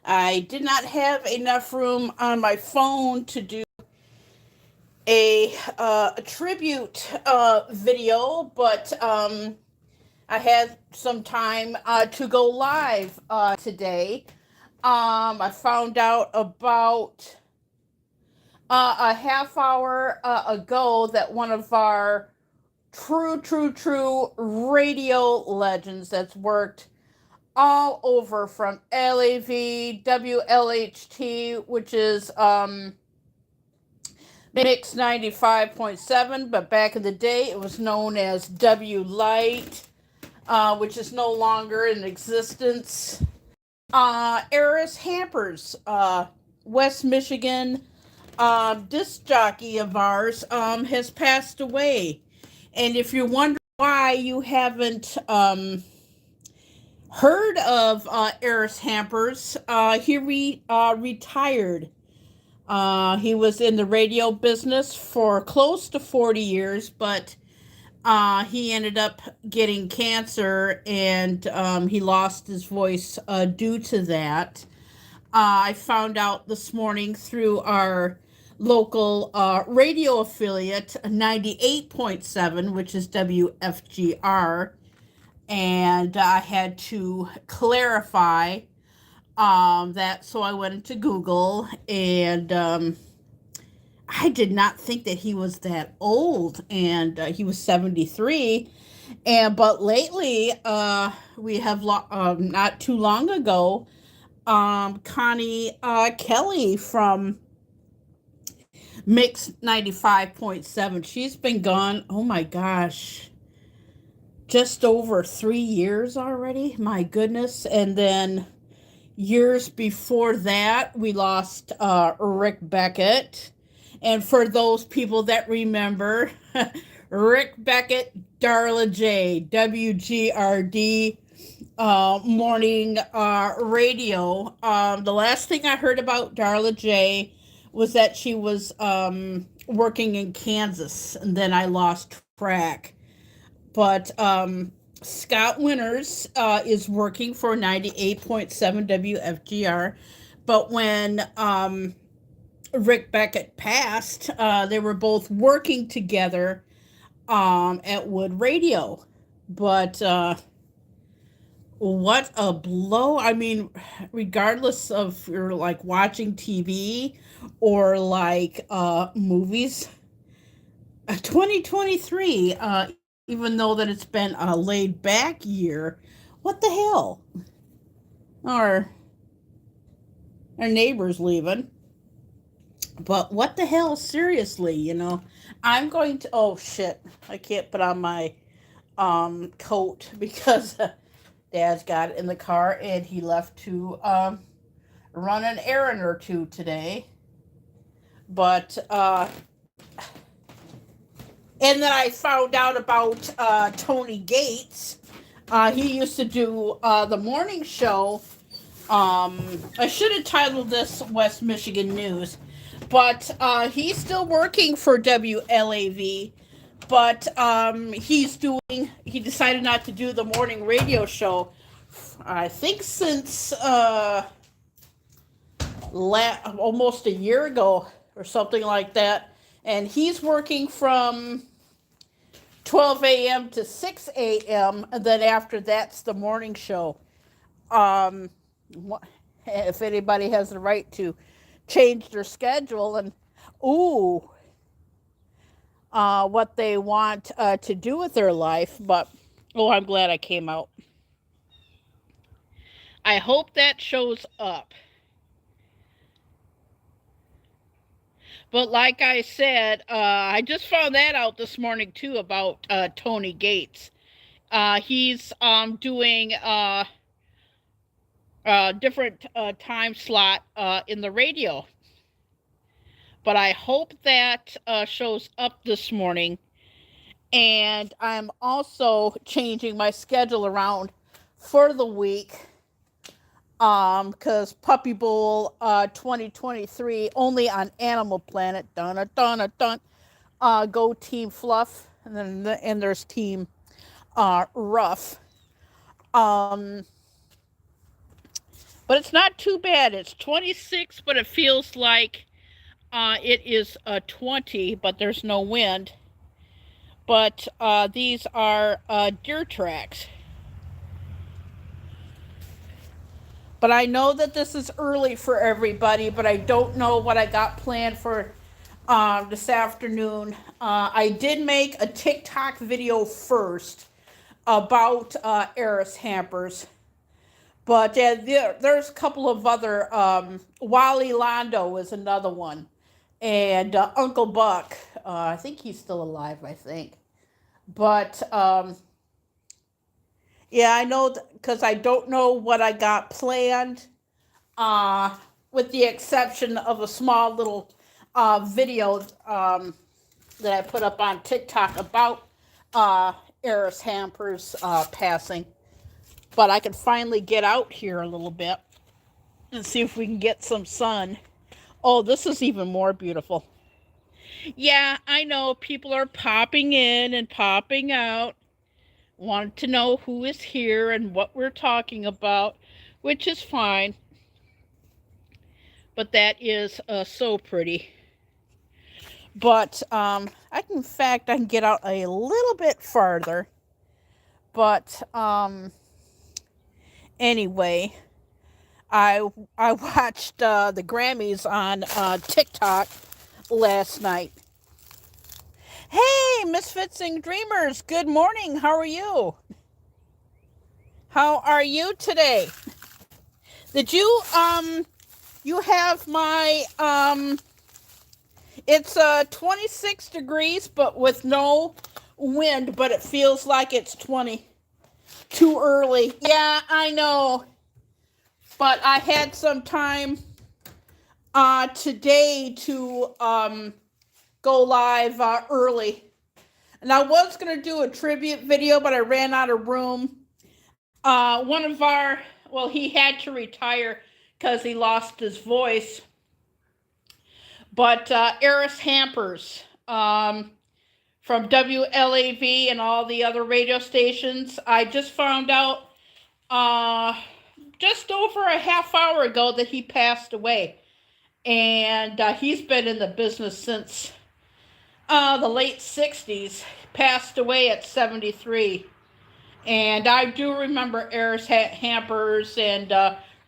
I did not have enough room on my phone to do a tribute video, but I had some time to go live today. I found out about a half hour ago that one of our true radio legends that's worked all over from LAV, WLHT, which is Mix 95.7, but back in the day it was known as W Light, which is no longer in existence. Eris Hampers, West Michigan disc jockey of ours, has passed away. And if you're wondering why you haven't heard of Eris Hampers, he retired. He was in the radio business for close to 40 years, but he ended up getting cancer, and he lost his voice due to that. I found out this morning through our local radio affiliate, 98.7, which is WFGR, and I had to clarify that, so I went into Google, and I did not think that he was that old, and he was 73. But lately, we have not too long ago, Connie Kelly from Mix 95.7. She's been gone, oh my gosh, just over 3 years already. My goodness. And then years before that, we lost Rick Beckett. And for those people that remember, Rick Beckett, Darla J, WGRD morning radio. The last thing I heard about Darla J was that she was working in Kansas, and then I lost track. But Scott Winters is working for 98.7 WFGR. But when Rick Beckett passed, they were both working together at Wood Radio. But what a blow. I mean, regardless of you're like watching TV or like movies, 2023, even though that it's been a laid back year, what the hell? Our our neighbors leaving. But what the hell, seriously, I'm going to, oh shit, I can't put on my coat because Dad's got it in the car, and he left to run an errand or two today. But and then I found out about Tony Gates. He used to do the morning show. I should have titled this West Michigan News, but he's still working for WLAV. But he decided not to do the morning radio show, I think since almost a year ago or something like that. And he's working from 12 a.m. to 6 a.m. And then after that's the morning show. Um, if anybody has the right to change their schedule and, ooh, what they want to do with their life. But, oh, I'm glad I came out. I hope that shows up. But like I said, I just found that out this morning too about Tony Gates. He's doing a different time slot in the radio. But I hope that shows up this morning. And I'm also changing my schedule around for the week. Because Puppy Bowl 2023 only on Animal Planet. Dun dun dun. Go Team Fluff, and there's Team Rough. Um, But it's not too bad. It's 26, but it feels like it is 20, but there's no wind. But these are deer tracks. But I know that this is early for everybody, but I don't know what I got planned for this afternoon. I did make a TikTok video first about Eris hampers. But there's a couple of other. Wally Londo is another one. And Uncle Buck. I think he's still alive, I think. But yeah, I know because I don't know what I got planned, with the exception of a small little video that I put up on TikTok about Eris Hampers passing. But I can finally get out here a little bit and see if we can get some sun. Oh, this is even more beautiful. Yeah, I know people are popping in and popping out. Want to know who is here and what we're talking about, which is fine. But that is so pretty. But in fact, I can get out a little bit farther. But anyway, I watched the Grammys on TikTok last night. Hey, Misfits and Dreamers, good morning. How are you? How are you today? Did you you have my it's 26 degrees but with no wind, but it feels like it's 20. Too early. Yeah, I know. But I had some time today to go live early. And I was going to do a tribute video, but I ran out of room. One of our, well, he had to retire because he lost his voice. But Eris Hampers from WLAV and all the other radio stations, I just found out just over a half hour ago that he passed away. And he's been in the business since the late 60s, passed away at 73. And I do remember Eris Hampers and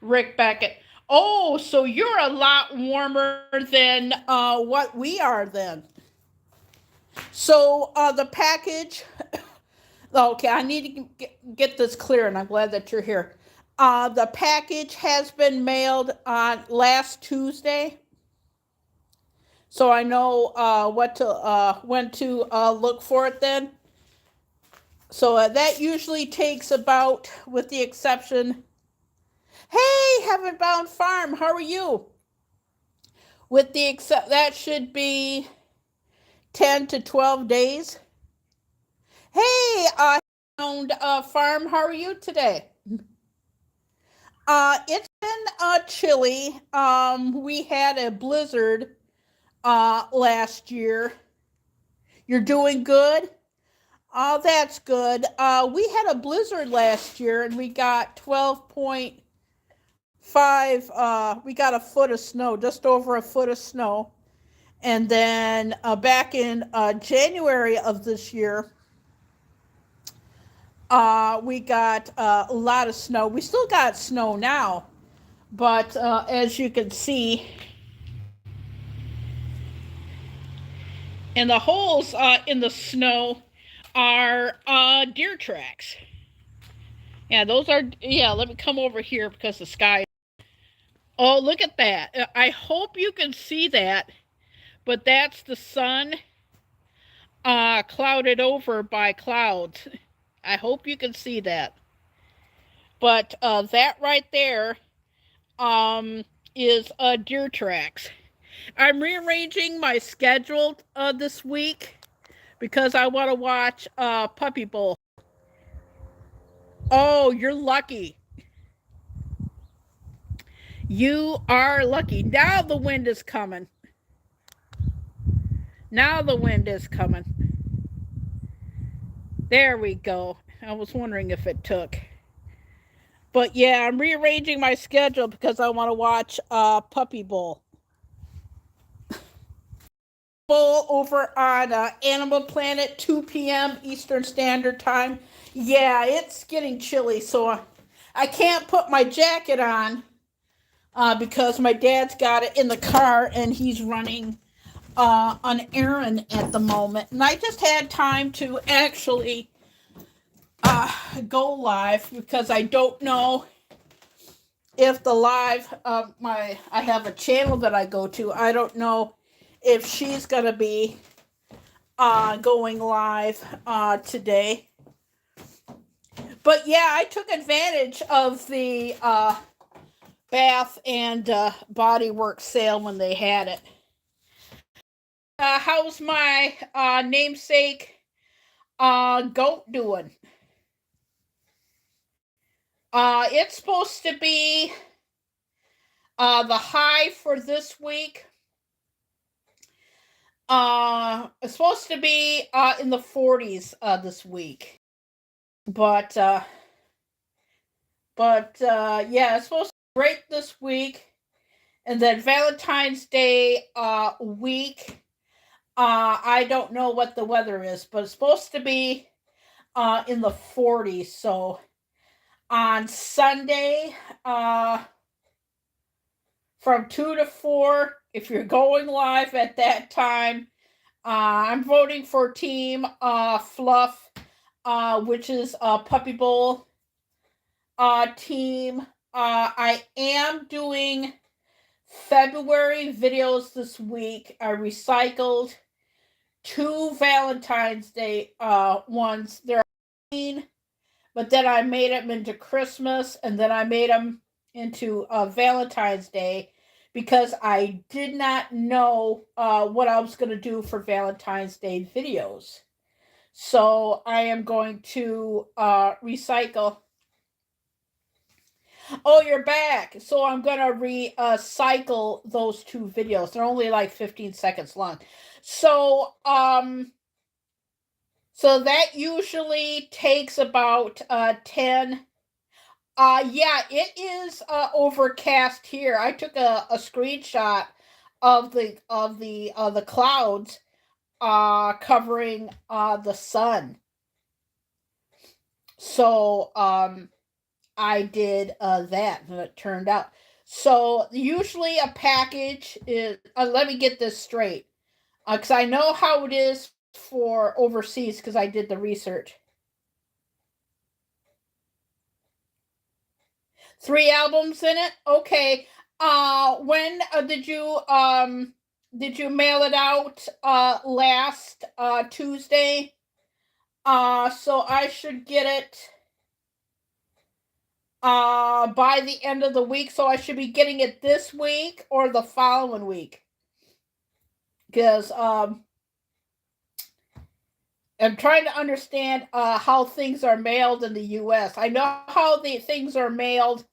Rick Beckett. Oh, so you're a lot warmer than what we are then. So the package, okay, I need to get this clear, and I'm glad that you're here. The package has been mailed on last Tuesday. So I know when to look for it then. So that usually takes about, with the exception, hey, Heaven Bound Farm, how are you? With the that should be 10 to 12 days. Hey, Bound Farm, how are you today? It's been chilly. We had a blizzard last year. You're doing good? Oh, that's good. We had a blizzard last year and we got 12.5. We got a foot of snow, just over a foot of snow. And then back in January of this year, we got a lot of snow. We still got snow now, but as you can see, and the holes in the snow are deer tracks. Yeah, those are, yeah, let me come over here because the sky. Oh, look at that. I hope you can see that, but that's the sun clouded over by clouds. I hope you can see that. But that right there is deer tracks. I'm rearranging my schedule this week because I want to watch Puppy Bowl. Oh, you're lucky. You are lucky. Now the wind is coming. Now the wind is coming. There we go. I was wondering if it took. But yeah, I'm rearranging my schedule because I want to watch Puppy Bowl. Bowl over on Animal Planet, 2 p.m. Eastern Standard Time. Yeah, it's getting chilly, so I can't put my jacket on because my dad's got it in the car and he's running an errand at the moment. And I just had time to actually go live because I don't know if the live I have a channel that I go to. I don't know if she's gonna be going live today. But yeah, I took advantage of the Bath and Body Works sale when they had it. How's my namesake goat doing? It's supposed to be the high for this week. It's supposed to be in the 40s this week. But yeah, it's supposed to be great this week. And then Valentine's Day week, I don't know what the weather is, but it's supposed to be in the 40s. So on Sunday, from 2 to 4, if you're going live at that time, I'm voting for Team Fluff, which is a Puppy Bowl team. I am doing February videos this week. I recycled 2 Valentine's Day ones. They're but then I made them into Christmas, and then I made them into Valentine's Day because I did not know what I was going to do for Valentine's Day videos. So I am going to recycle. Oh, you're back. So I'm going to recycle those 2 videos. They're only like 15 seconds long. So that usually takes about 10. Yeah, it is overcast here. I took a screenshot of the clouds covering the sun. So I did that, and it turned out. So usually a package is. Let me get this straight, because I know how it is for overseas because I did the research. 3 albums in it. Okay. When did you mail it out? Last Tuesday. So I should get it by the end of the week. So I should be getting it this week or the following week. Because I'm trying to understand how things are mailed in the US. I know how the things are mailed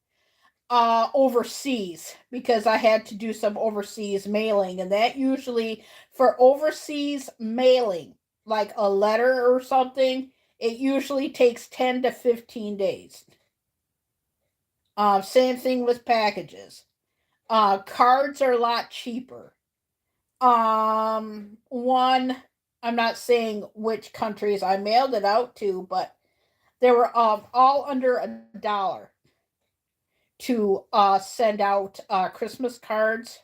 overseas because I had to do some overseas mailing, and that usually for overseas mailing, like a letter or something, it usually takes 10 to 15 days. Same thing with packages. Cards are a lot cheaper. One, I'm not saying which countries I mailed it out to, but they were all under $1 to send out Christmas cards.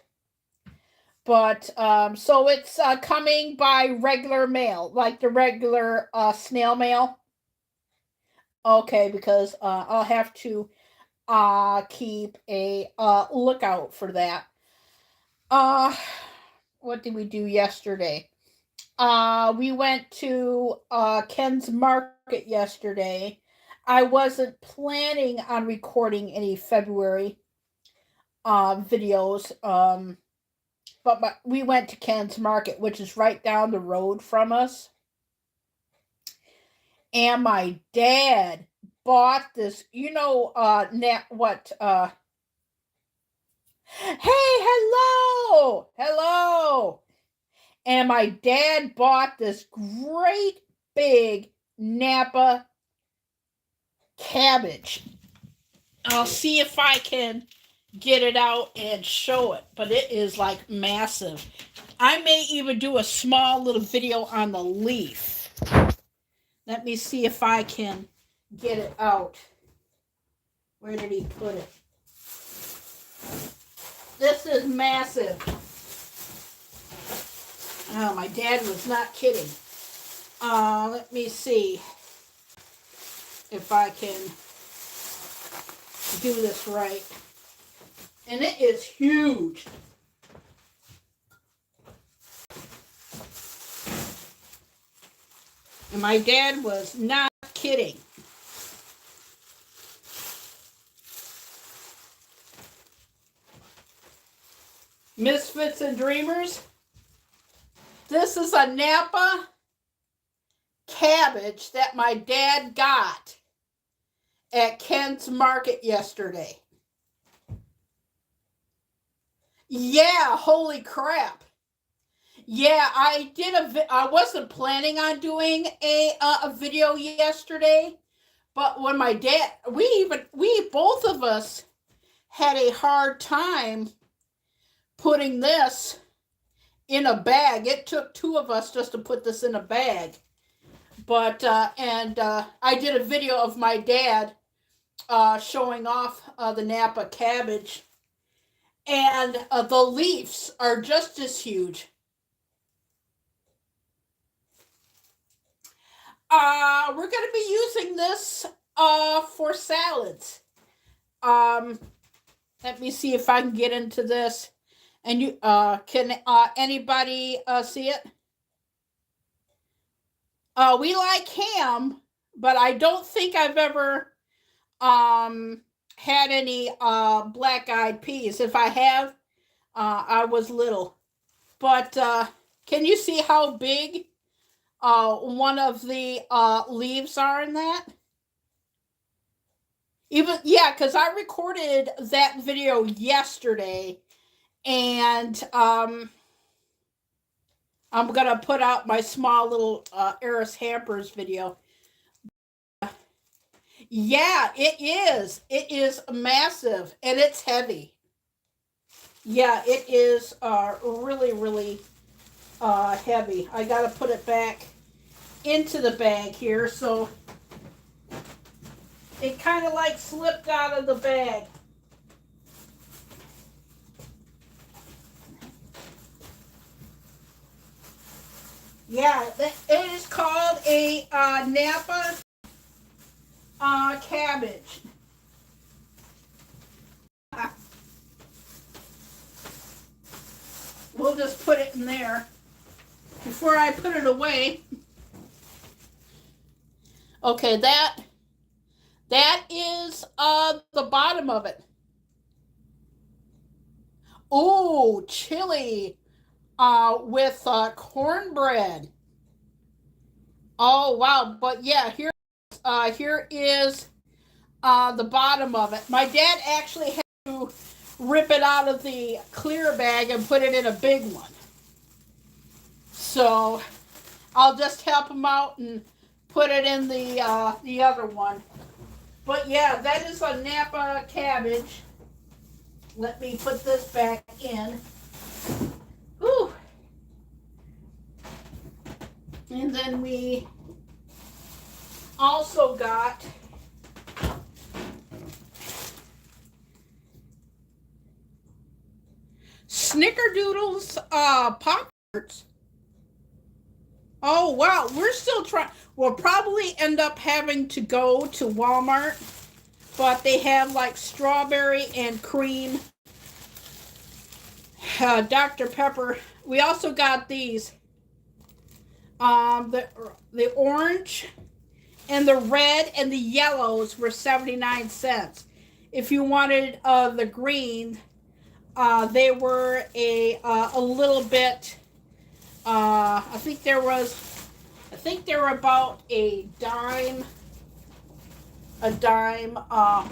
But so it's coming by regular mail, like the regular snail mail. Okay, because I'll have to keep a lookout for that. What did we do yesterday? We went to Ken's Market yesterday. I wasn't planning on recording any February videos, but we went to Ken's Market, which is right down the road from us. And my dad bought this, hey, hello. And my dad bought this great big Napa cabbage. I'll see if I can get it out and show it, but it is like massive. I may even do a small little video on the leaf. Let me see if I can get it out. Where did he put it? This is massive. Oh, my dad was not kidding. Let me see if I can do this right. And it is huge. And my dad was not kidding. Misfits and Dreamers. This is a Napa cabbage that my dad got at Kent's Market yesterday. Yeah, holy crap. Yeah, I wasn't planning on doing a video yesterday, but when my dad, we both of us had a hard time putting this in a bag. It took two of us just to put this in a bag. But, I did a video of my dad showing off the Napa cabbage. And the leaves are just as huge. We're going to be using this for salads. Let me see if I can get into this. And you can anybody see it? We like ham, but I don't think I've ever had any black-eyed peas. If I have, I was little. But can you see how big one of the leaves are in that? Because I recorded that video yesterday, and I'm gonna put out my small little Eris Hampers video. Yeah, it is. It is massive, and it's heavy. Yeah, it is really, really heavy. I gotta put it back into the bag here, so it kind of like slipped out of the bag. Yeah, it is called a Napa cabbage. We'll just put it in there before I put it away. Okay, that is the bottom of it. Oh, chili with cornbread. Oh wow! But yeah, here is the bottom of it. My dad actually had to rip it out of the clear bag and put it in a big one. So I'll just help him out and put it in the other one. But yeah, that is a Napa cabbage. Let me put this back in. Whew. And then we also got Snickerdoodles Pop-Tarts. Oh wow, we're still trying. We'll probably end up having to go to Walmart, but they have like strawberry and cream Dr. Pepper. We also got these. The orange and the red and the yellows were 79 cents. If you wanted the green, they were a little bit. I think there were about a dime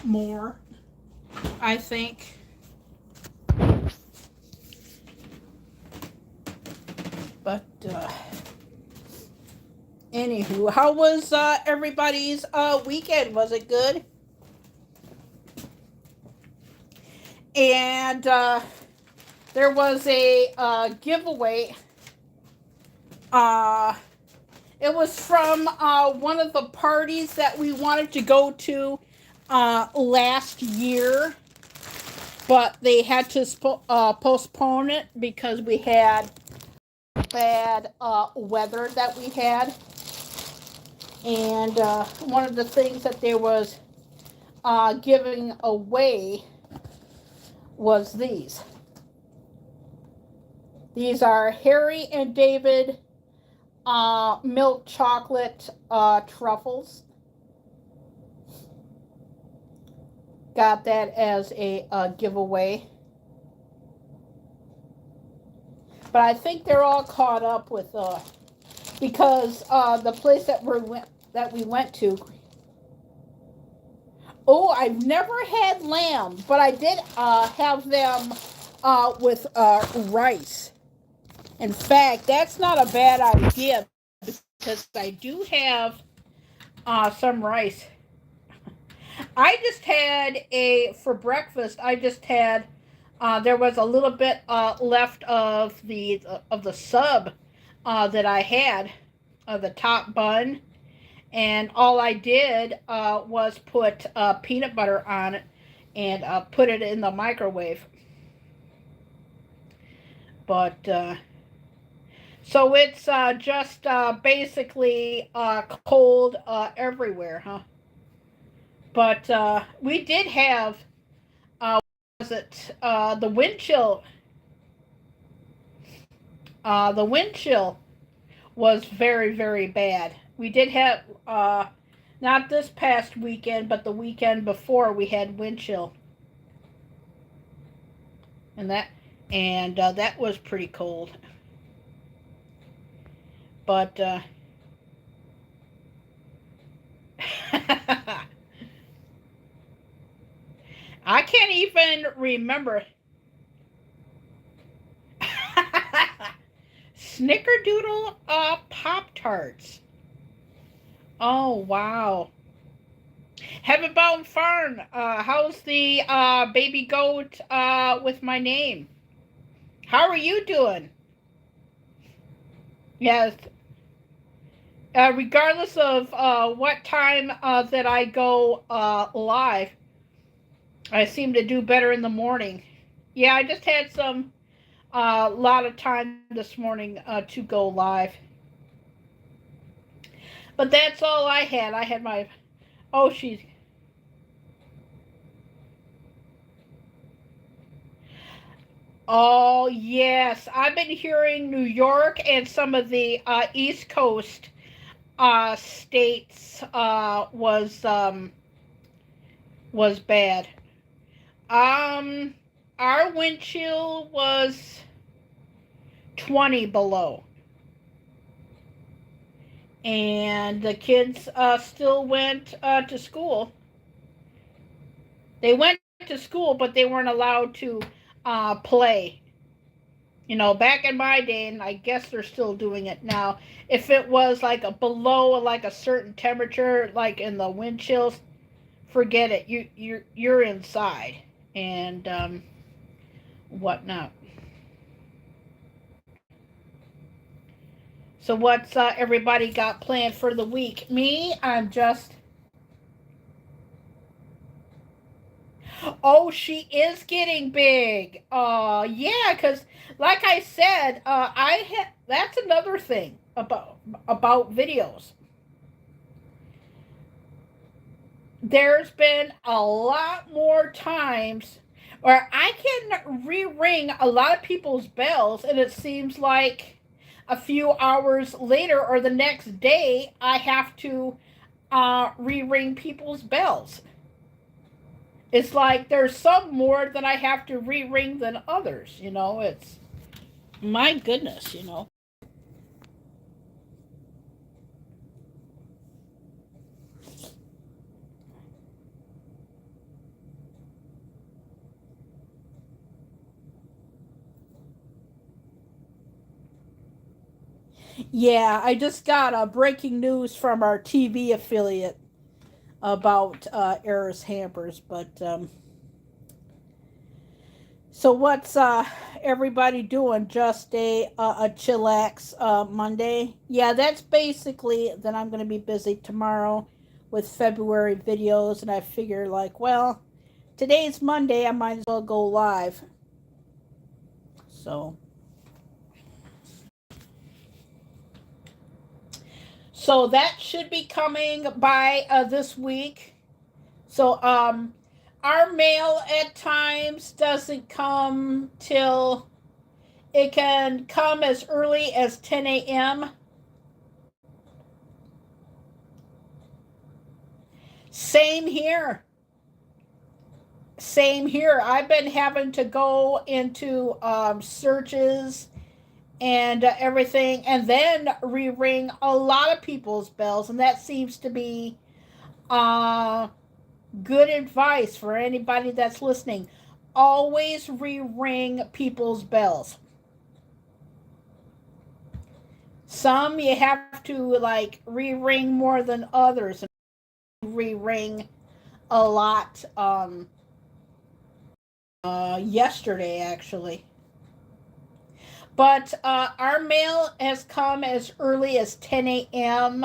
more, I think. But anywho, how was everybody's weekend? Was it good? And there was a giveaway. It was from one of the parties that we wanted to go to last year, but they had to postpone it because we had bad weather that we had. And one of the things that there was giving away was these. These are Harry and David milk chocolate truffles. Got that as a giveaway. But I think they're all caught up with because the place that we went to. Oh, I've never had lamb, but I did have them with rice. In fact, that's not a bad idea because I do have some rice. I just had for breakfast, I just had, there was a little bit left of the sub that I had, the top bun. And all I did was put peanut butter on it and put it in the microwave. But, so it's just basically cold everywhere, huh? But we did have, was it the wind chill? The wind chill was very, very bad. We did have, not this past weekend, but the weekend before we had wind chill. And that was pretty cold. But, I can't even remember. Snickerdoodle Pop-Tarts. Oh, wow. Heavenbound Farm. How's the baby goat with my name? How are you doing? Yes. Regardless of what time that I go live, I seem to do better in the morning. Yeah, I just had some lot of time this morning to go live. But that's all I had. I had my... Oh, she's... Oh, yes. I've been hearing New York and some of the East Coast states was bad. Our wind chill was 20 below. And the kids still went to school. They went to school, but they weren't allowed to play. You know, back in my day, and I guess they're still doing it now, if it was like below like a certain temperature, like in the wind chills, forget it. You're inside and whatnot. So what's everybody got planned for the week? Me, I'm just... Oh, she is getting big. Yeah, because like I said, that's another thing about videos. There's been a lot more times where I can re-ring a lot of people's bells, and it seems like a few hours later or the next day, I have to re-ring people's bells. It's like there's some more that I have to re-ring than others, you know. It's, my goodness, you know. Yeah, I just got a breaking news from our TV affiliate about Eris Hampers, but So what's everybody doing? Just a chillax Monday? Yeah, that's basically. Then I'm going to be busy tomorrow with February videos, and I figure like, well, today's Monday, I might as well go live. So that should be coming by this week. So our mail at times doesn't come till it can come as early as 10 a.m. Same here. Same here. I've been having to go into searches and everything, and then re-ring a lot of people's bells, and that seems to be uh, good advice for anybody that's listening. Always re-ring people's bells. Some you have to like re-ring more than others, and re-ring a lot. Yesterday actually. But our mail has come as early as 10 a.m.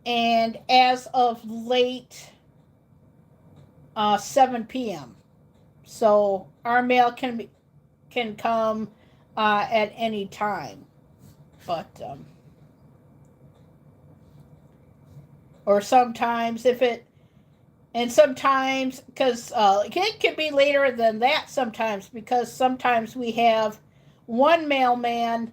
and as of late 7 p.m. So our mail can come at any time. But or sometimes if it and sometimes because it can be later than that sometimes because sometimes we have one mailman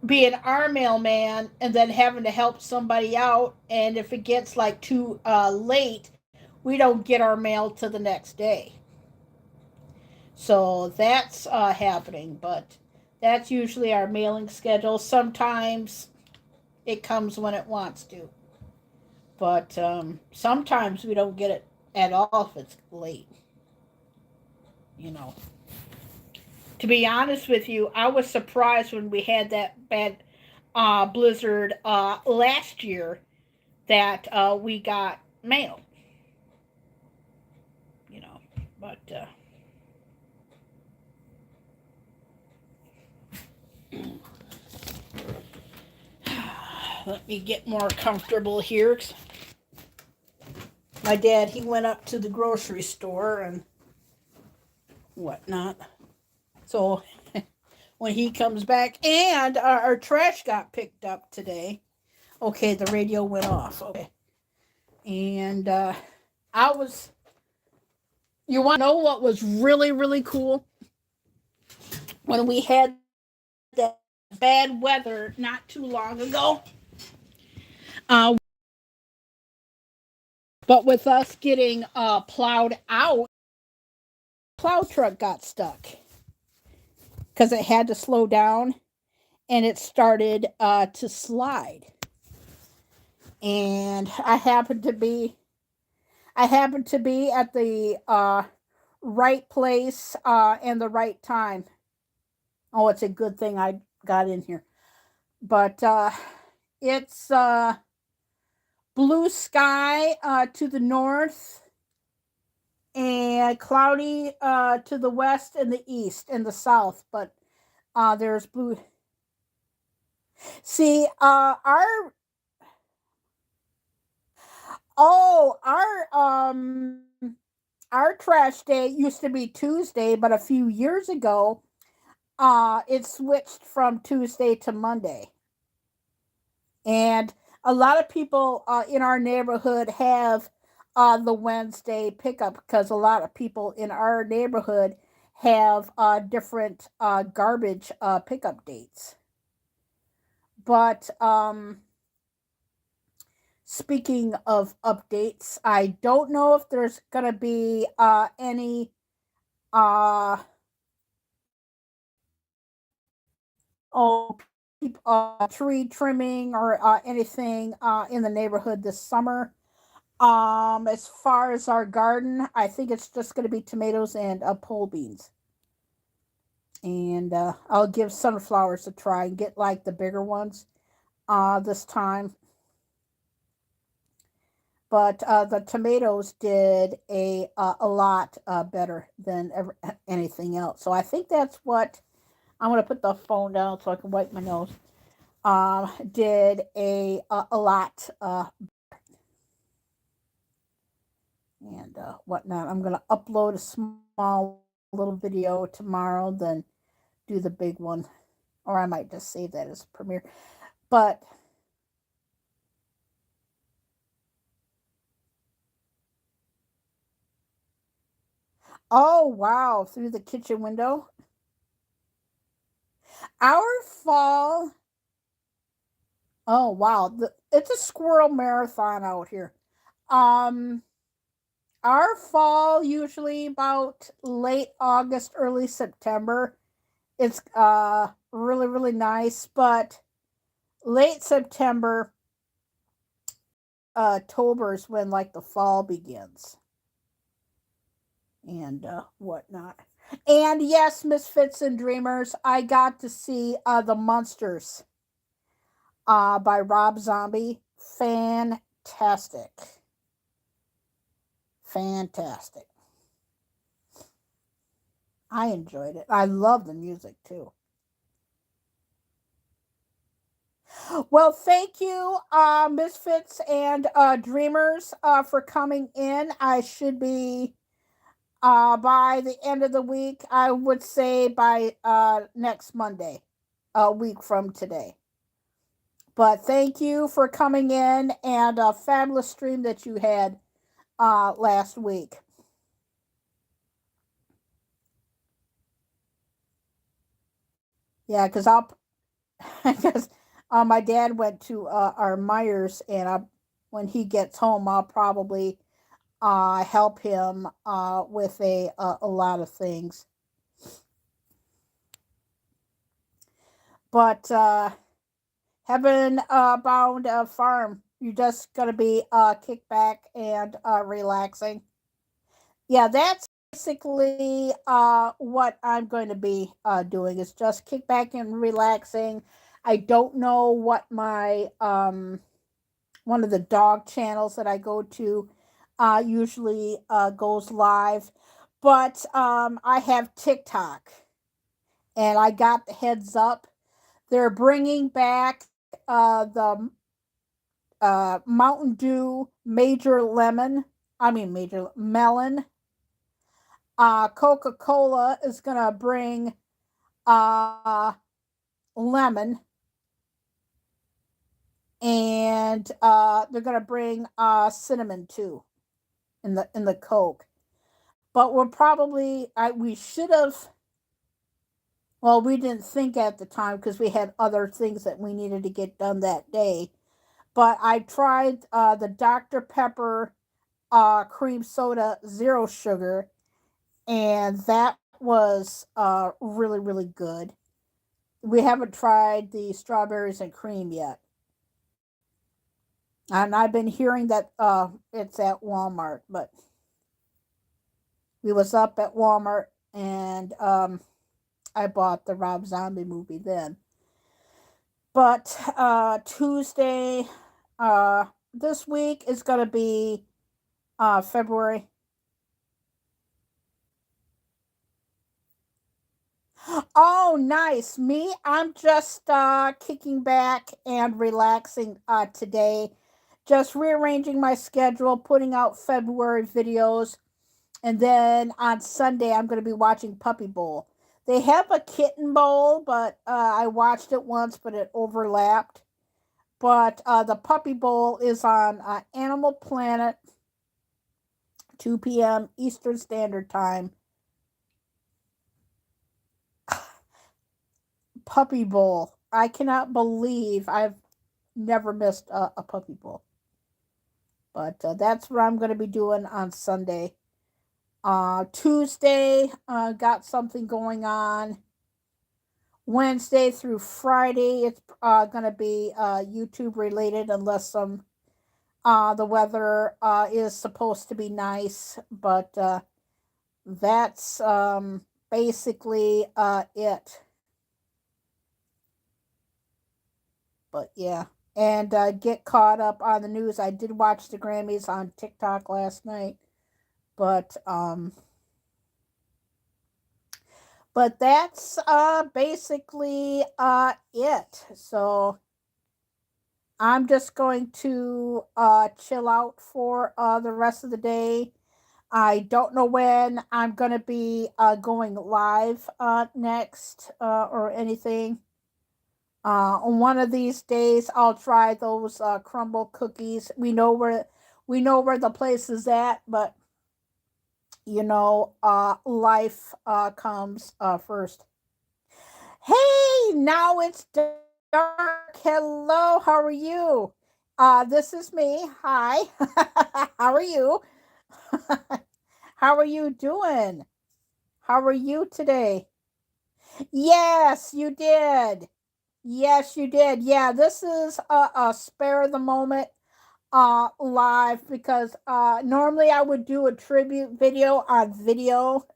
being our mailman and then having to help somebody out, and if it gets like too late, we don't get our mail to the next day. So that's happening, but that's usually our mailing schedule. Sometimes it comes when it wants to, but sometimes we don't get it at all if it's late. You know, to be honest with you, I was surprised when we had that bad blizzard last year that we got mail. You know, but let me get more comfortable here. My dad, he went up to the grocery store and whatnot. So when he comes back, and our trash got picked up today. Okay, the radio went off. Okay. And I was, you want to know what was really, really cool? When we had that bad weather not too long ago. Uh, but with us getting plowed out, plow truck got stuck because it had to slow down and it started to slide. And I happened to be at the right place and the right time. Oh, it's a good thing I got in here. But it's blue sky to the north and cloudy to the west and the east and the south. But there's blue. See, our trash day used to be Tuesday, but a few years ago, it switched from Tuesday to Monday. And a lot of people in our neighborhood have the Wednesday pickup because a lot of people in our neighborhood have different garbage pickup dates. But speaking of updates, I don't know if there's going to be any uh, oh, tree trimming or anything in the neighborhood this summer. As far as our garden, I think it's just going to be tomatoes and pole beans. And I'll give sunflowers a try and get like the bigger ones this time. but the tomatoes did a lot better than anything else. So I think that's what I'm going to put the phone down so I can wipe my nose. Did a lot and whatnot. I'm going to upload a small little video tomorrow, then do the big one, or I might just save that as a premiere. But oh wow, through the kitchen window. Our fall. Oh wow, it's a squirrel marathon out here. Um, our fall usually about late August, early September. It's really really nice, but late September, October is when like the fall begins and whatnot. And yes, Misfits and Dreamers, I got to see the Monsters by Rob Zombie. Fantastic. Fantastic. I enjoyed it. I love the music too. Well, thank you, Misfits and Dreamers, for coming in. I should be by the end of the week, I would say by next Monday, a week from today. But thank you for coming in and a fabulous stream that you had last week. Yeah, because because my dad went to our Myers, and when he gets home, I'll probably help him with a lot of things. But Heaven Bound Farm, you're just gonna be kicked back and relaxing. Yeah, that's basically what I'm going to be doing is just kick back and relaxing. I don't know what my one of the dog channels that I go to usually goes live, but I have TikTok, and I got the heads up. They're bringing back the Mountain Dew Major Lemon. I mean Major Melon. Coca-Cola is gonna bring uh, lemon, and they're gonna bring cinnamon too in the Coke. But we're probably we should have. Well, we didn't think at the time because we had other things that we needed to get done that day. But I tried the Dr. Pepper cream soda zero sugar, and that was really really good. We haven't tried the strawberries and cream yet, and I've been hearing that it's at Walmart. But we was up at Walmart, and I bought the Rob Zombie movie then. But Tuesday, this week is gonna be February. Oh, nice. Me, I'm just kicking back and relaxing today. Just rearranging my schedule, putting out February videos. And then on Sunday, I'm going to be watching Puppy Bowl. They have a Kitten Bowl, but I watched it once, but it overlapped. But the Puppy Bowl is on Animal Planet, 2 p.m. Eastern Standard Time. Puppy Bowl. I cannot believe I've never missed a Puppy Bowl. But that's what I'm going to be doing on Sunday. Tuesday, got something going on. Wednesday through Friday, it's going to be YouTube related unless the weather is supposed to be nice. But that's basically it. But yeah. and get caught up on the news. I did watch the Grammys on TikTok last night, but that's basically it. So I'm just going to chill out for the rest of the day. I don't know when I'm going to be going live next or anything. On one of these days, I'll try those crumble cookies. We know where the place is at, but life comes first. Hey, now it's dark. Hello, how are you? This is me. Hi. How are you? How are you doing? How are you today? Yes, you did. Yes, you did. Yeah, this is a spare of the moment live because normally I would do a tribute video on video,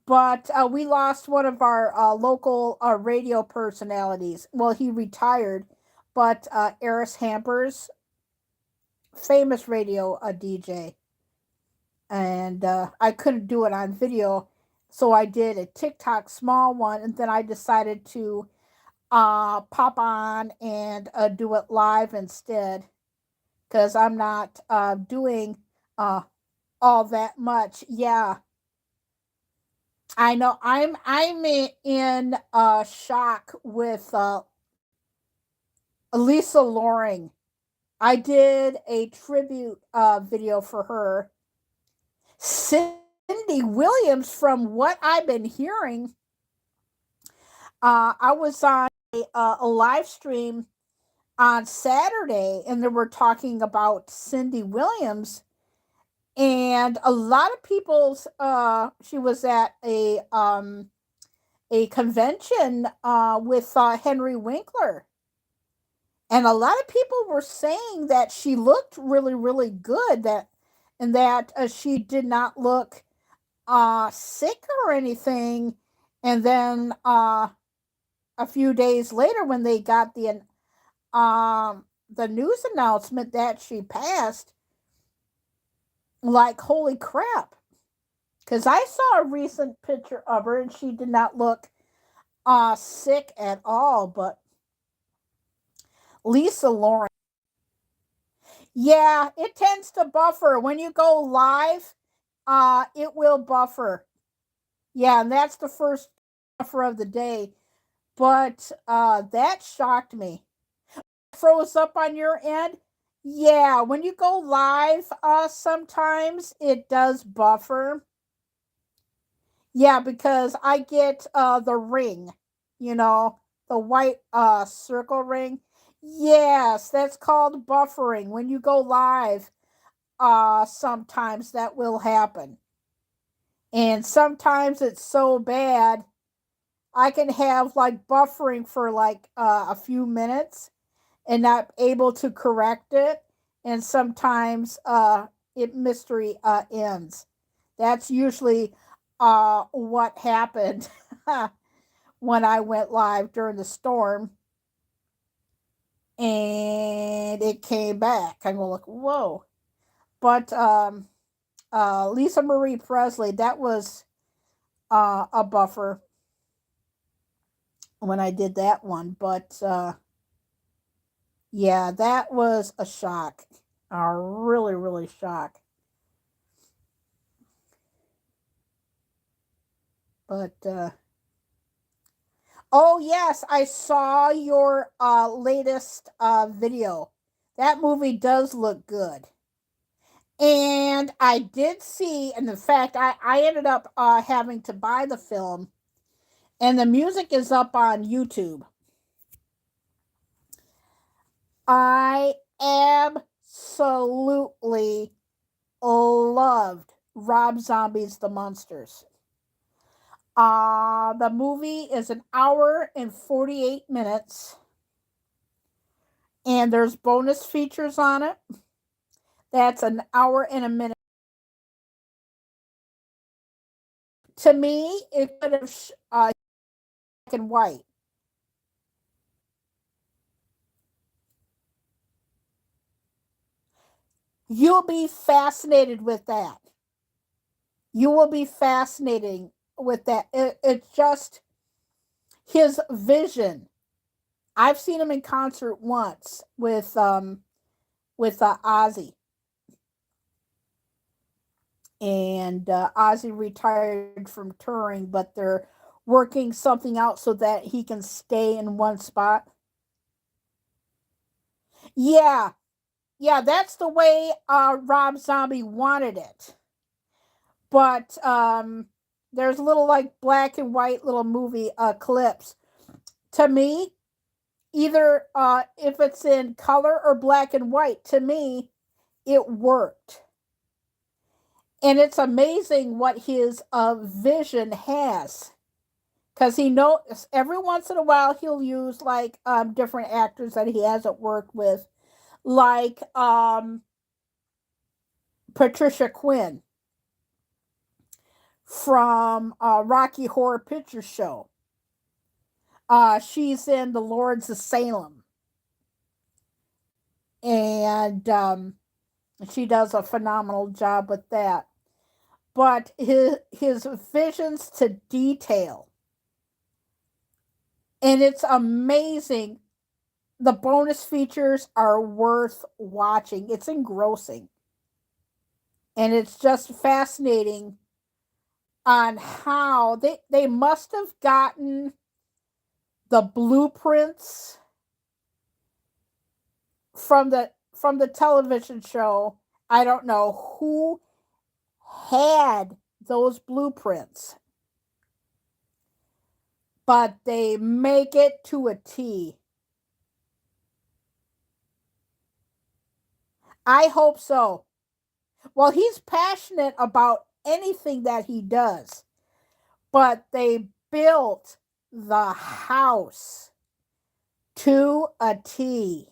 but we lost one of our local radio personalities. Well, he retired, but Eris Hampers, famous radio DJ, and I couldn't do it on video, so I did a TikTok small one, and then I decided to pop on and do it live instead because I'm not doing uh, all that much. Yeah, I know. I'm in shock with Lisa Loring. I did a tribute video for her. Cindy Williams, from what I've been hearing, I was on a live stream on Saturday, and they were talking about Cindy Williams, and a lot of people's. She was at a convention with Henry Winkler, and a lot of people were saying that she looked really, really good. That she did not look sick or anything. And then a few days later, when they got the news announcement that she passed, like, holy crap. Because I saw a recent picture of her and she did not look sick at all. But Lisa Loring, yeah, it tends to buffer. When you go live, it will buffer. Yeah, and that's the first buffer of the day. But that shocked me. Froze up on your end? Yeah, when you go live, sometimes it does buffer. Yeah, because I get the ring, you know, the white circle ring. Yes, that's called buffering. When you go live, sometimes that will happen. And sometimes it's so bad, I can have like buffering for like a few minutes and not able to correct it. And sometimes it mystery ends. That's usually what happened when I went live during the storm, and it came back. I'm going, like, whoa. But Lisa Marie Presley, that was a buffer when I did that one. But yeah, that was a shock. A really, really shock. But oh yes, I saw your latest video. That movie does look good. And I did see, and in fact, I ended up having to buy the film, and the music is up on YouTube. I absolutely loved Rob Zombie's The Monsters. The movie is an hour and 48 minutes, and there's bonus features on it. That's an hour and a minute. To me, it could have black and white. You'll be fascinated with that. You will be fascinating with that. It's just his vision. I've seen him in concert once with Ozzy, and Ozzy retired from touring, but they're working something out so that he can stay in one spot. Yeah, yeah, that's the way Rob Zombie wanted it. But there's little like black and white little movie clips. To me, either if it's in color or black and white, to me, it worked. And it's amazing what his vision has, because he knows every once in a while he'll use like different actors that he hasn't worked with, like Patricia Quinn from Rocky Horror Picture Show. She's in The Lords of Salem, and she does a phenomenal job with that. But his visions to detail, and it's amazing. The bonus features are worth watching. It's engrossing, and it's just fascinating on how they must have gotten the blueprints from the television show. I don't know who had those blueprints, but they make it to a T. I hope so. Well, he's passionate about anything that he does, but they built the house to a T.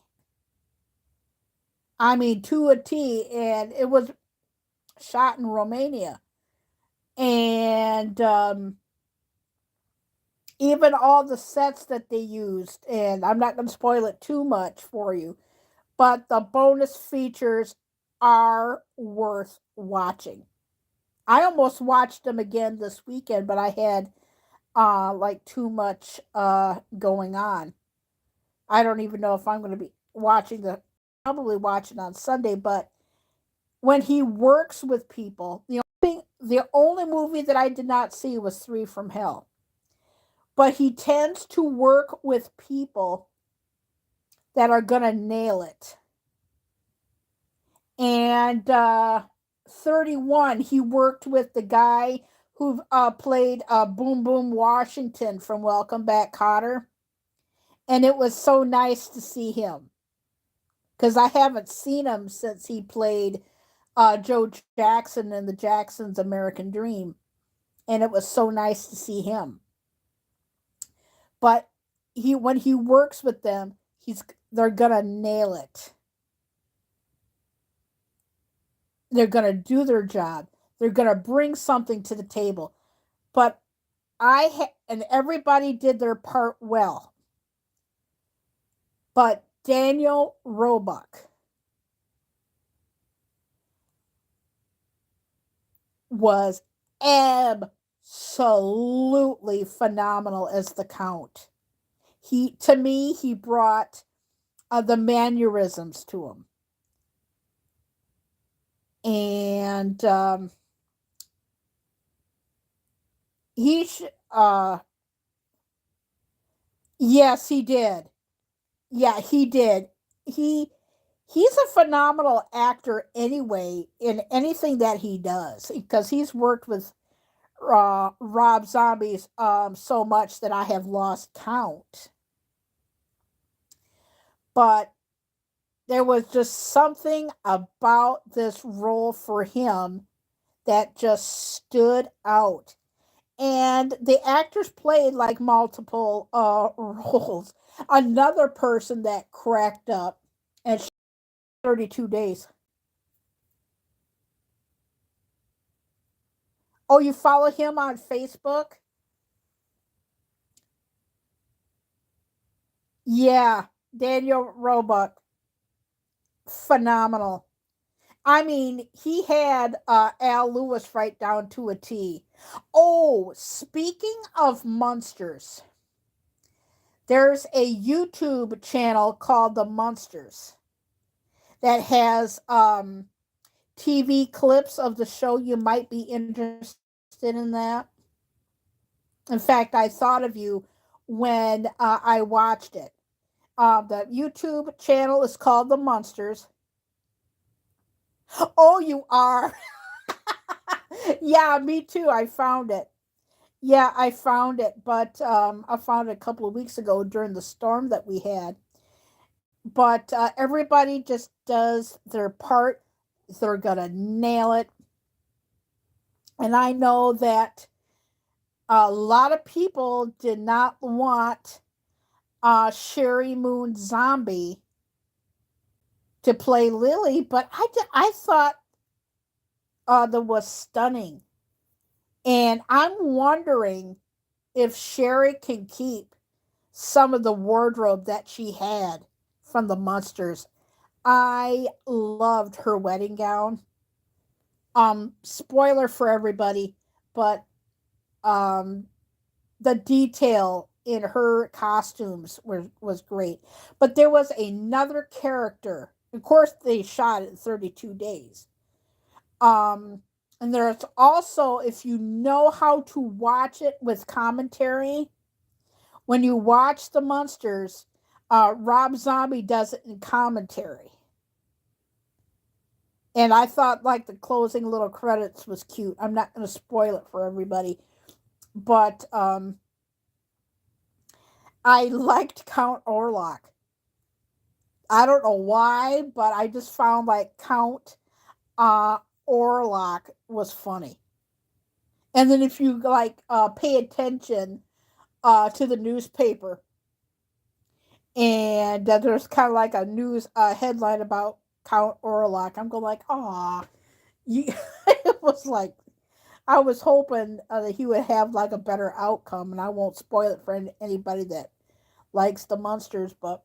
I mean, to a T, and it was shot in Romania. And even all the sets that they used, and I'm not going to spoil it too much for you, but the bonus features are worth watching. I almost watched them again this weekend, but I had like too much going on. I don't even know if I'm going to be watching the probably watching on Sunday, but when he works with people, the only movie that I did not see was Three from Hell. But he tends to work with people that are going to nail it. And 31, he worked with the guy who played Boom Boom Washington from Welcome Back, Kotter. And it was so nice to see him, because I haven't seen him since he played Joe Jackson in the Jackson's American Dream. And it was so nice to see him. But when he works with them, they're gonna nail it. They're gonna do their job. They're gonna bring something to the table. But and everybody did their part well. But Daniel Roebuck was absolutely phenomenal as the Count. To me, he brought the mannerisms to him, and he yes, he did. Yeah, he did. He he's a phenomenal actor anyway in anything that he does, because he's worked with Rob Zombies so much that I have lost count. But there was just something about this role for him that just stood out. And the actors played like multiple roles. Another person that cracked up, and 32 days. Oh, you follow him on Facebook? Yeah, Daniel Roebuck, phenomenal. I mean, he had Al Lewis right down to a T. Oh, speaking of monsters, there's a YouTube channel called The Monsters that has TV clips of the show. You might be interested in that. In fact, I thought of you when I watched it. The YouTube channel is called The Monsters. Oh, you are. Yeah, me too. I found it. Yeah, I found it, but I found it a couple of weeks ago during the storm that we had. But everybody just does their part. They're gonna nail it, and I know that a lot of people did not want Sherry Moon Zombie to play Lily, but I thought that was stunning, and I'm wondering if Sherry can keep some of the wardrobe that she had from the Monsters. I loved her wedding gown. Spoiler for everybody, but um the detail in her costumes was great. But there was another character. Of course, they shot it in 32 days. Um, and there's also, if you know how to watch it with commentary, when you watch the Monsters, Rob Zombie does it in commentary. And I thought like the closing little credits was cute. I'm not going to spoil it for everybody, but I liked Count Orlok. I don't know why, but I just found like Count uh, Orlok was funny. And then if you like pay attention to the newspaper, and there's kind of like a news headline about Count Orlok, I'm going like, "Aw," you. It was like I was hoping that he would have like a better outcome, and I won't spoil it for anybody that likes the Monsters, but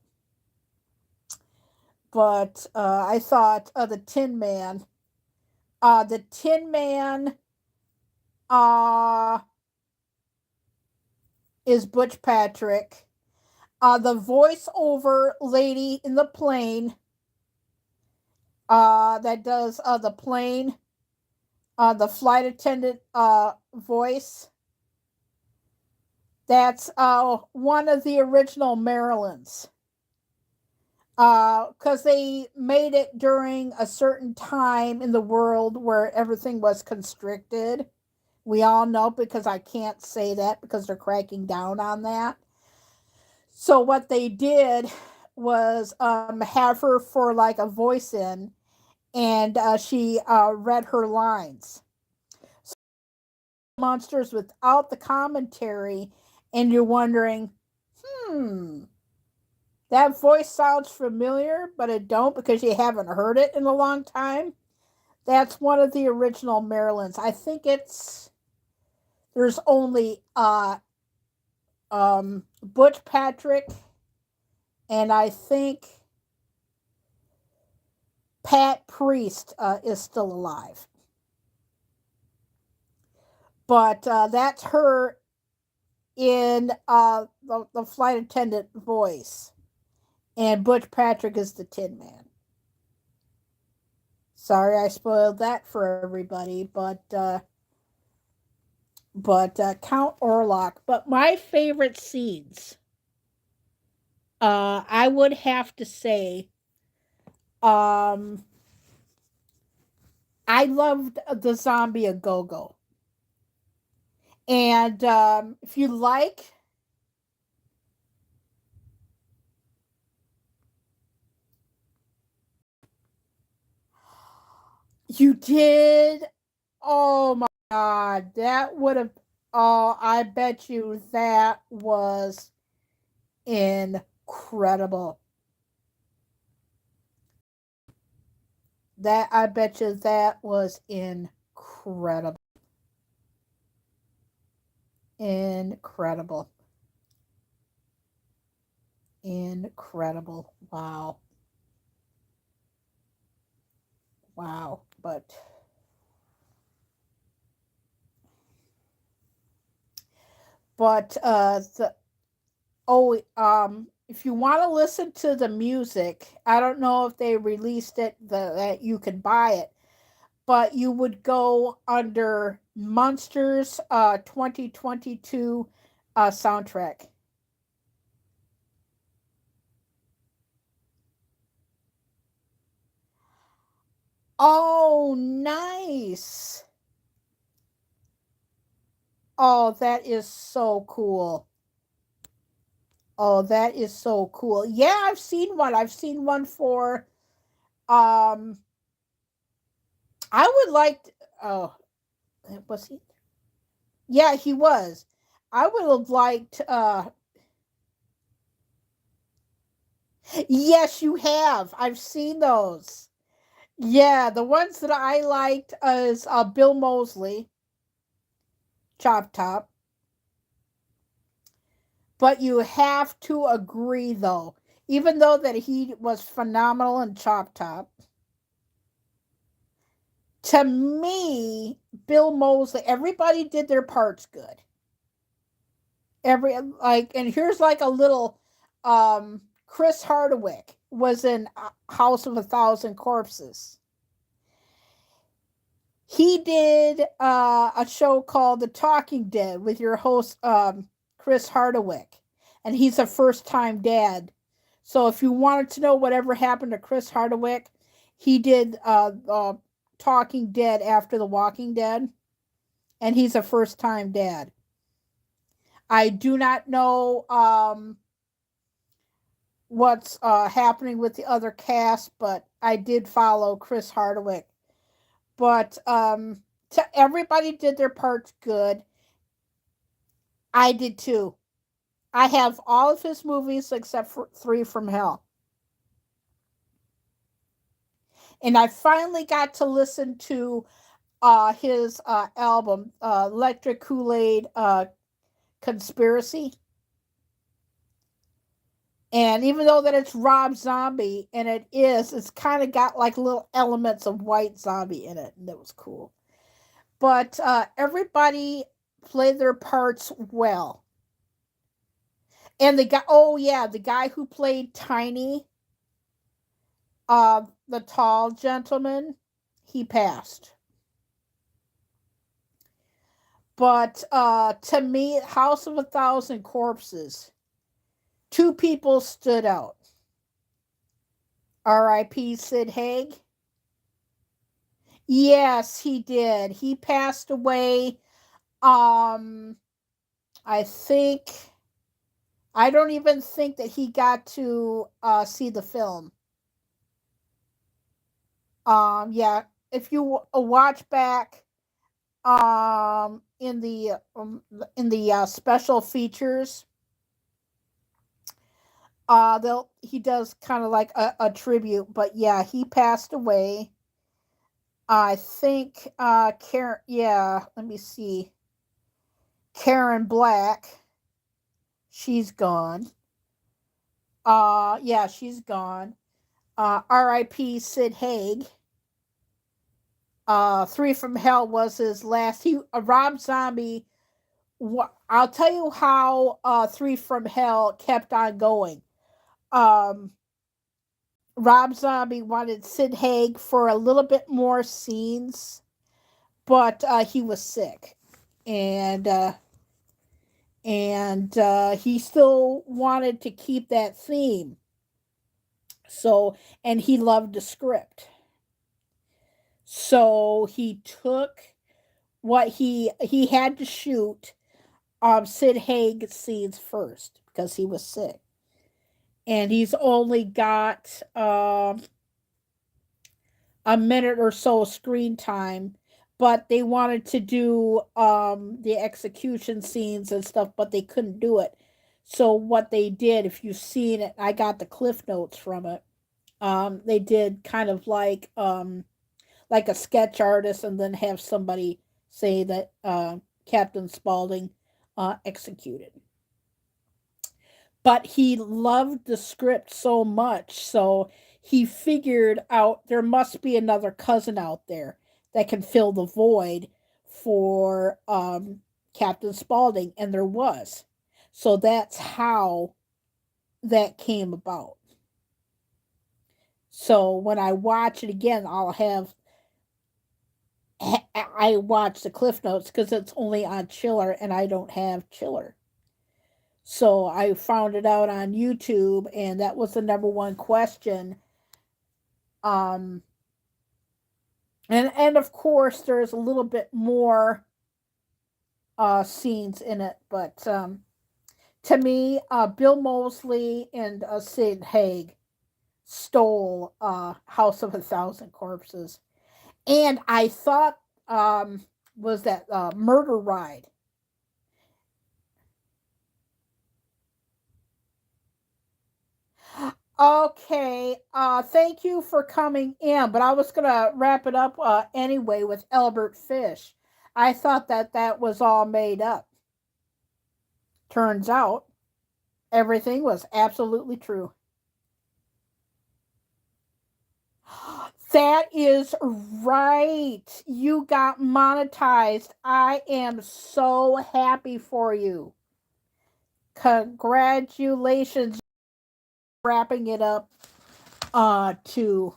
I thought the Tin Man uh, is Butch Patrick. The voiceover lady in the plane that does the plane, the flight attendant voice. That's one of the original Marilyns. Because they made it during a certain time in the world where everything was constricted. We all know, because I can't say that because they're cracking down on that. So what they did was have her for like a voice in, and she read her lines. So Monsters without the commentary, and you're wondering, hmm, that voice sounds familiar, but it don't because you haven't heard it in a long time. That's one of the original Marilyns. I think there's only Butch Patrick, and I think Pat Priest is still alive. But that's her in the flight attendant voice, and Butch Patrick is the Tin Man. Sorry, I spoiled that for everybody, but Count Orlok. But my favorite scenes, I would have to say, um, I loved the Zombie A Go Go, and if you like. You did? Oh my God, that would have. Oh, I bet you that was incredible. I bet you that was incredible. Incredible. Incredible. Wow. Wow. But the oh if you want to listen to the music, I don't know if they released it that you could buy it, but you would go under Monsters 2022 soundtrack. Oh, nice. Oh, that is so cool. Oh, that is so cool. Yeah, I've seen one. I've seen one for um I would like oh, was he? Yeah, he was. I would have liked yes, you have. I've seen those. Yeah, the ones that I liked is Bill Mosley, Chop Top. But you have to agree though, even though that he was phenomenal in Chop Top, to me, Bill Mosley, everybody did their parts good. And here's like a little Chris Hardwick was in House of a Thousand Corpses. He did a show called The Talking Dead with your host Chris Hardwick, and he's a first-time dad. So if you wanted to know whatever happened to Chris Hardwick, he did Talking Dead after The Walking Dead, and he's a first-time dad. I do not know what's happening with the other cast, but I did follow Chris Hardwick. But everybody did their parts good. I did too. I have all of his movies except for Three from Hell. And I finally got to listen to his album, Electric Kool-Aid Conspiracy. And even though that it's Rob Zombie, and it's kind of got like little elements of White Zombie in it, and that was cool. But everybody played their parts well. And the guy, oh yeah, the guy who played Tiny, the tall gentleman, he passed. But to me, House of a Thousand Corpses, two people stood out. R.I.P. Sid Haig. Yes, he did. He passed away. Um, I think I don't even think that he got to see the film. Yeah, if you watch back in the special features, he does kind of like a tribute. But yeah, he passed away. I think Karen. Yeah, let me see. Karen Black. She's gone. Yeah, she's gone. R.I.P. Sid Haig. Three from Hell was his last. Rob Zombie. I'll tell you how Three from Hell kept on going. Um, Rob Zombie wanted Sid Haig for a little bit more scenes, but he was sick, and he still wanted to keep that theme. So, and he loved the script. So he took what he had to shoot Sid Haig scenes first because he was sick, and he's only got a minute or so screen time. But they wanted to do the execution scenes and stuff, but they couldn't do it. So what they did, if you've seen it, I got the cliff notes from it. They did kind of like a sketch artist, and then have somebody say that Captain Spaulding executed. But he loved the script so much, so he figured out there must be another cousin out there that can fill the void for Captain Spaulding, and there was. So that's how that came about. So when I watch it again, I watch the Cliff Notes because it's only on Chiller and I don't have Chiller. So I found it out on YouTube, and that was the number one question. And of course there's a little bit more scenes in it, but to me, Bill Moseley and Sid Haig stole House of a Thousand Corpses, and I thought was that Murder Ride. Okay, thank you for coming in, but I was gonna wrap it up anyway with Albert Fish. I thought that was all made up. Turns out everything was absolutely true. That is right. You got monetized. I am so happy for you. Congratulations. Wrapping it up too.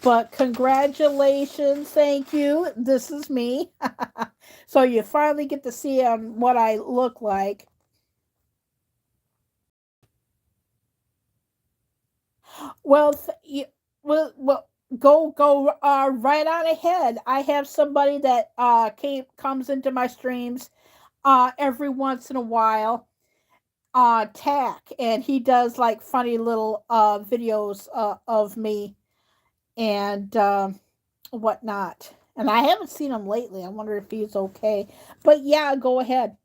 But congratulations. Thank you. This is me. So you finally get to see what I look like. Well, well, go right on ahead. I have somebody that comes into my streams every once in a while. Tack, and he does like funny little videos of me and whatnot. And I haven't seen him lately. I wonder if he's okay. But yeah, go ahead.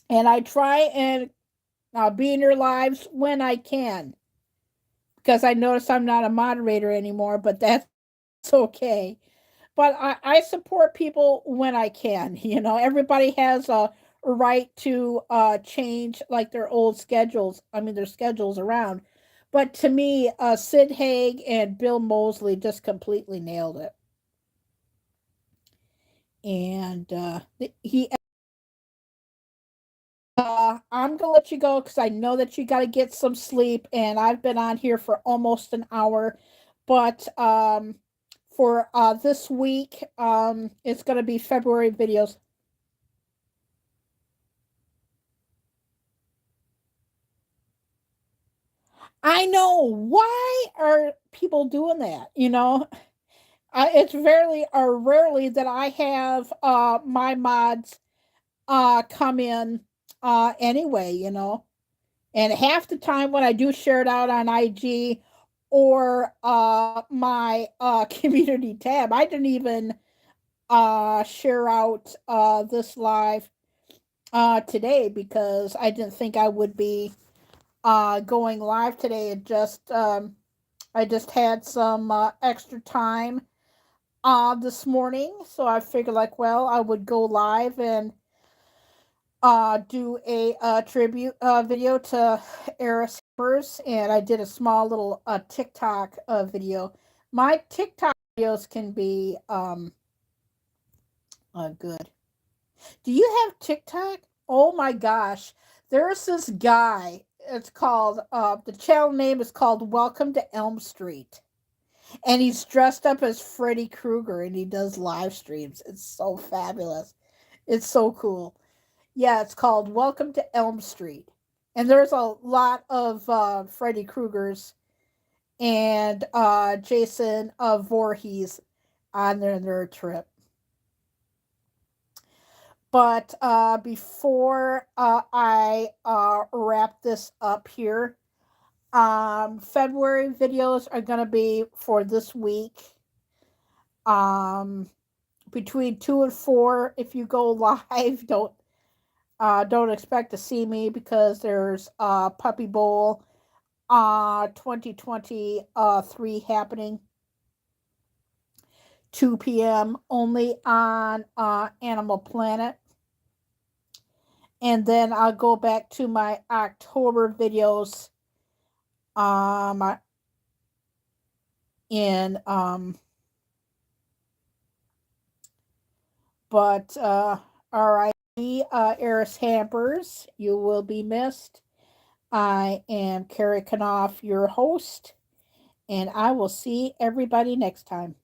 And I try and be in your lives when I can, because I notice I'm not a moderator anymore, but that's okay. But I support people when I can. You know, everybody has a right to change like their old schedules. I mean, their schedules around. But to me, Sid Haig and Bill Moseley just completely nailed it. And he I'm gonna let you go because I know that you got to get some sleep, and I've been on here for almost an hour. But for this week, it's gonna be February videos. I know, why are people doing that? You know, it's very rarely that I have my mods come in anyway. You know. And half the time when I do share it out on IG or my community tab, I didn't even share out this live today because I didn't think I would be going live today. I just had some extra time this morning, so I figured like, well, I would go live and do a tribute video to Eris Hippers, and I did a small little TikTok video. My TikTok videos can be good. Do you have TikTok? Oh my gosh, there's this guy. It's called the channel name is called Welcome to Elm Street, and he's dressed up as Freddy Krueger, and he does live streams. It's so fabulous. It's so cool. Yeah, it's called Welcome to Elm Street. And there's a lot of Freddy Kruegers and Jason Voorhees on their trip. But before I wrap this up here, February videos are going to be for this week. Between 2 and 4, if you go live, don't expect to see me because there's Puppy Bowl 2023 happening 2 p.m. only on Animal Planet. And then I'll go back to my October videos in but all right, Eris Hampers, you will be missed. I am Carrie Knopf, your host, and I will see everybody next time.